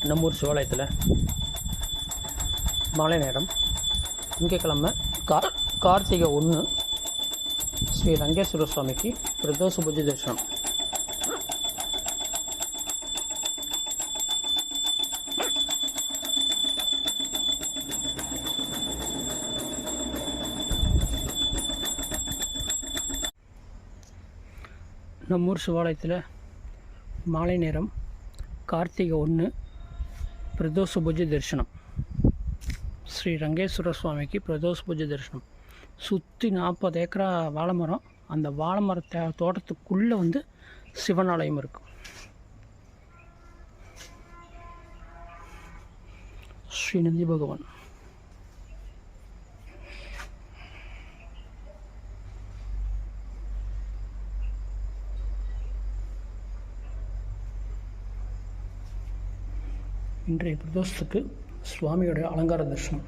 நம்மூர் சிவாலயத்தில் மாலை நேரம் திங்கக்கிழமை கார்த்திகை 1 ஸ்ரீ ரங்கேஸ்வர சுவாமிக்கு பிரதோஷ பூஜை தரிசனம். நம்மூர் சிவாலயத்தில் மாலை நேரம் கார்த்திகை 1 பிரதோஷ பூஜை தரிசனம். ஸ்ரீ ரங்கேஸ்வர சுவாமிக்கு பிரதோஷ பூஜை தரிசனம். சுற்றி 40 ஏக்கரா வாழை மரம். அந்த வாழை மர தோட்டத்துக்குள்ளே சிவன் ஆலயம் இருக்கும். ஸ்ரீநந்தி பகவான். இன்றைய பிரதோஷத்துக்கு சுவாமியோடைய அலங்கார தரிசனம்.